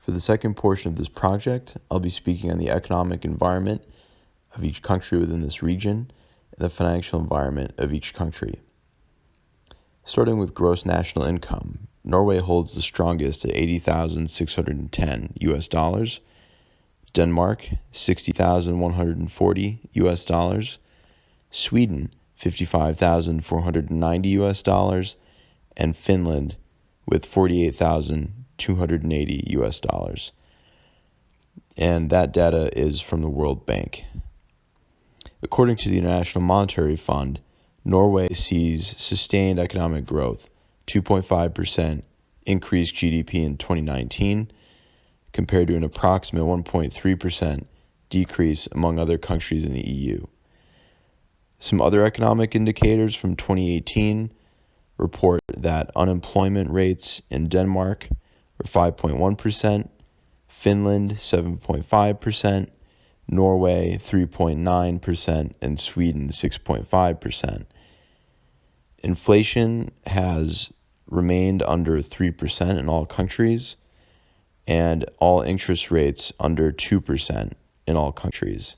For the second portion of this project, I'll be speaking on the economic environment of each country within this region and the financial environment of each country. Starting with gross national income, Norway holds the strongest at $80,610 US, Denmark $60,140 US, Sweden $55,490 US, and Finland with $48,280 US. And that data is from the World Bank. According to the International Monetary Fund, Norway sees sustained economic growth, 2.5% increased GDP in 2019, compared to an approximate 1.3% decrease among other countries in the EU. Some other economic indicators from 2018 report that unemployment rates in Denmark were 5.1%, Finland 7.5%, Norway 3.9%, and Sweden 6.5%. Inflation has remained under 3% in all countries, and all interest rates under 2% in all countries.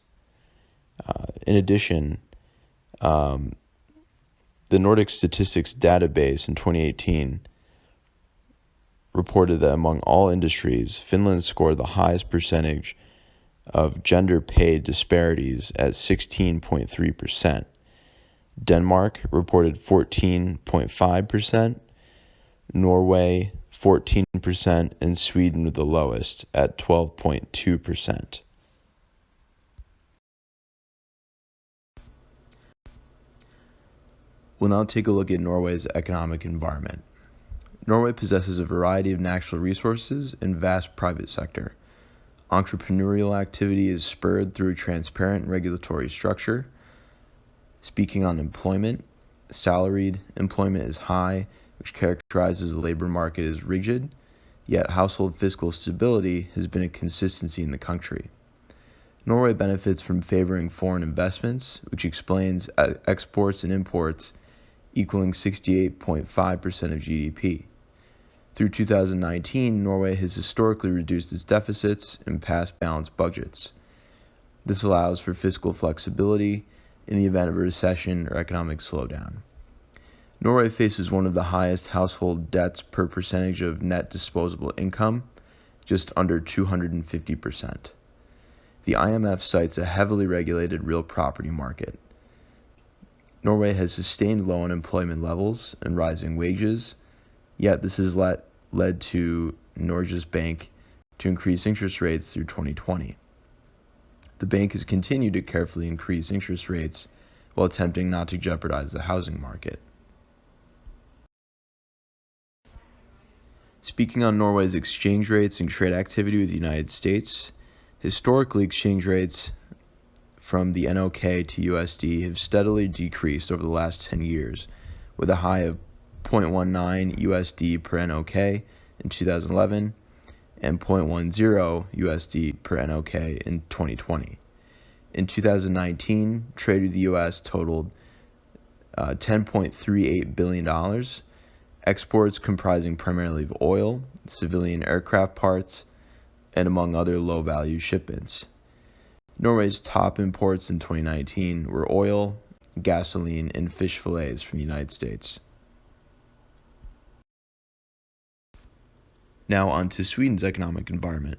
In addition, the Nordic Statistics Database in 2018 reported that among all industries, Finland scored the highest percentage of gender pay disparities at 16.3%. Denmark reported 14.5%, Norway 14%, and Sweden with the lowest at 12.2%. We'll now take a look at Norway's economic environment. Norway possesses a variety of natural resources and vast private sector. Entrepreneurial activity is spurred through transparent regulatory structure. Speaking on employment, salaried employment is high, which characterizes the labor market as rigid, yet household fiscal stability has been a consistency in the country. Norway benefits from favoring foreign investments, which explains exports and imports equaling 68.5% of GDP. Through 2019, Norway has historically reduced its deficits and passed balanced budgets. This allows for fiscal flexibility in the event of a recession or economic slowdown. Norway faces one of the highest household debts per percentage of net disposable income, just under 250%. The IMF cites a heavily regulated real property market. Norway has sustained low unemployment levels and rising wages, yet this has led to Norges Bank to increase interest rates through 2020. The bank has continued to carefully increase interest rates while attempting not to jeopardize the housing market. Speaking on Norway's exchange rates and trade activity with the United States, historically exchange rates from the NOK to USD have steadily decreased over the last 10 years, with a high of 0.19 USD per NOK in 2011 and 0.10 USD per NOK in 2020. In 2019, trade with the U.S. totaled $10.38 billion, exports comprising primarily of oil, civilian aircraft parts, and among other low-value shipments. Norway's top imports in 2019 were oil, gasoline, and fish fillets from the United States. Now on to Sweden's economic environment.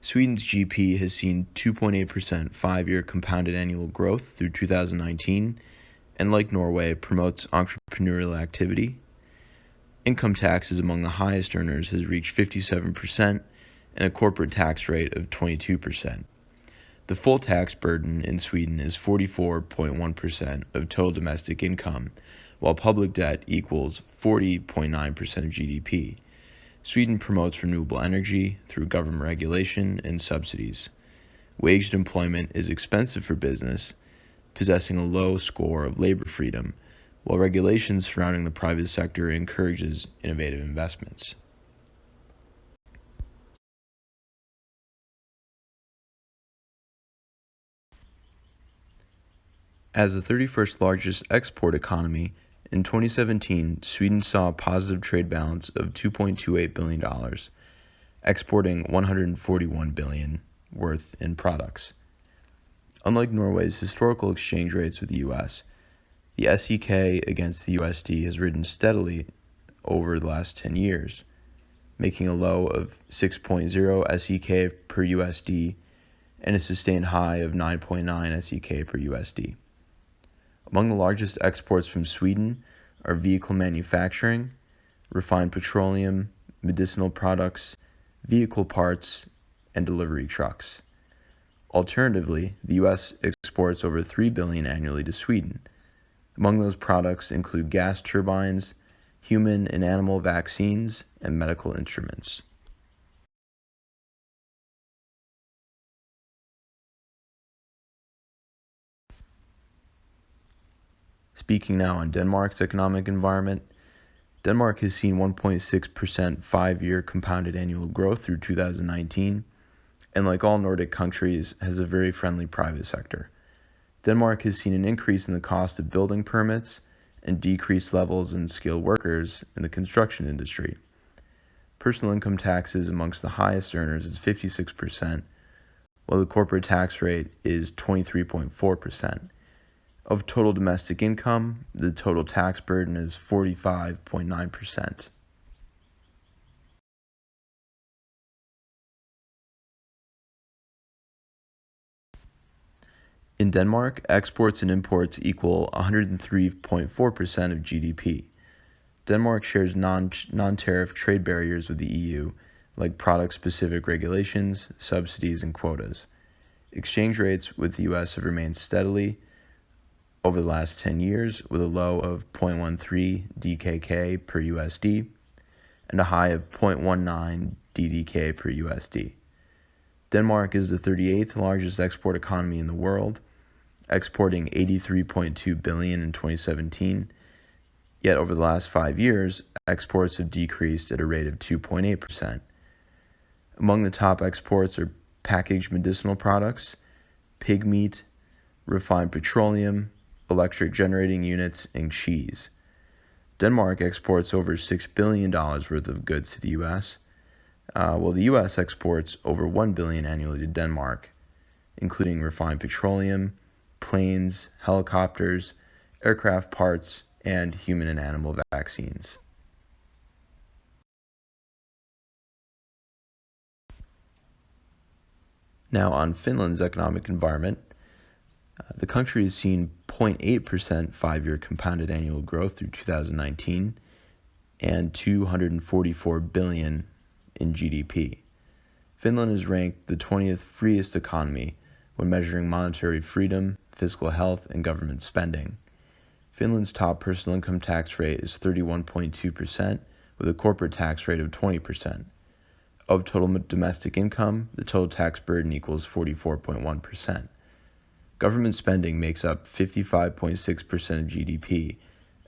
Sweden's GDP has seen 2.8% 5-year compounded annual growth through 2019, and like Norway, promotes entrepreneurial activity. Income taxes among the highest earners has reached 57%, and a corporate tax rate of 22%. The full tax burden in Sweden is 44.1% of total domestic income, while public debt equals 40.9% of GDP. Sweden promotes renewable energy through government regulation and subsidies. Waged employment is expensive for business, possessing a low score of labor freedom, while regulations surrounding the private sector encourages innovative investments. As the 31st largest export economy, in 2017, Sweden saw a positive trade balance of $2.28 billion. exporting 141 billion worth in products. Unlike Norway's historical exchange rates with the US, the SEK against the USD has risen steadily over the last 10 years, making a low of 6.0 SEK per USD and a sustained high of 9.9 SEK per USD. Among the largest exports from Sweden are vehicle manufacturing, refined petroleum, medicinal products, vehicle parts, and delivery trucks. Alternatively, the U.S. exports over $3 billion annually to Sweden. Among those products include gas turbines, human and animal vaccines, and medical instruments. Speaking now on Denmark's economic environment, Denmark has seen 1.6% 5-year compounded annual growth through 2019, and like all Nordic countries, has a very friendly private sector. Denmark has seen an increase in the cost of building permits and decreased levels in skilled workers in the construction industry. Personal income taxes amongst the highest earners is 56%, while the corporate tax rate is 23.4%. Of total domestic income, the total tax burden is 45.9%. In Denmark, exports and imports equal 103.4% of GDP. Denmark shares non-tariff trade barriers with the EU, like product-specific regulations, subsidies, and quotas. Exchange rates with the US have remained steadily over the last 10 years, with a low of 0.13 DKK per USD and a high of 0.19 DDK per USD. Denmark is the 38th largest export economy in the world, exporting 83.2 billion in 2017. Yet over the last 5 years, exports have decreased at a rate of 2.8%. Among the top exports are packaged medicinal products, pig meat, refined petroleum, electric generating units, and cheese. Denmark exports over $6 billion worth of goods to the U.S., while the U.S. exports over $1 billion annually to Denmark, including refined petroleum, planes, helicopters, aircraft parts, and human and animal vaccines. Now on Finland's economic environment, the country has seen 0.8% 5-year compounded annual growth through 2019 and 244 billion in GDP. Finland is ranked the 20th freest economy when measuring monetary freedom, fiscal health, and government spending. Finland's top personal income tax rate is 31.2%, with a corporate tax rate of 20%. Of total domestic income, the total tax burden equals 44.1%. Government spending makes up 55.6% of GDP,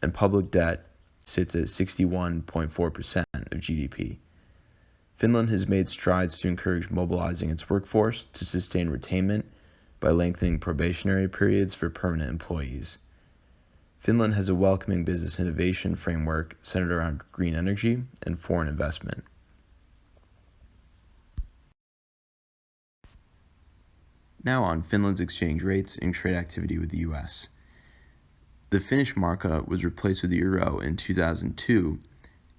and public debt sits at 61.4% of GDP. Finland has made strides to encourage mobilizing its workforce to sustain retainment by lengthening probationary periods for permanent employees. Finland has a welcoming business innovation framework centered around green energy and foreign investment. Now on Finland's exchange rates and trade activity with the US. The Finnish marka was replaced with the euro in 2002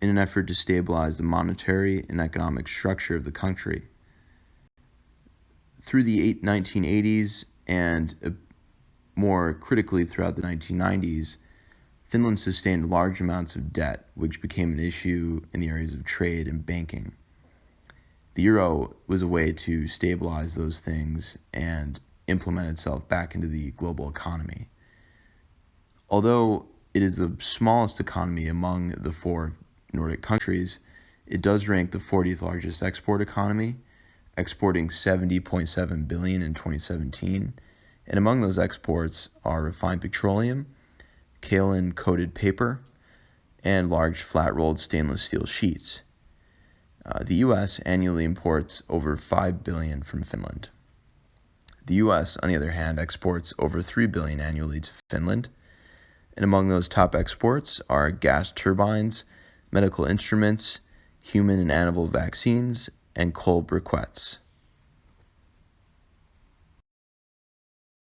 in an effort to stabilize the monetary and economic structure of the country. Through the 1980s and more critically throughout the 1990s, Finland sustained large amounts of debt, which became an issue in the areas of trade and banking. The euro was a way to stabilize those things and implement itself back into the global economy. Although it is the smallest economy among the 4 Nordic countries, it does rank the 40th largest export economy, exporting 70.7 billion in 2017. And among those exports are refined petroleum, kaolin-coated paper, and large flat-rolled stainless steel sheets. The U.S. annually imports over $5 billion from Finland. The U.S., on the other hand, exports over $3 billion annually to Finland, and among those top exports are gas turbines, medical instruments, human and animal vaccines, and coal briquettes.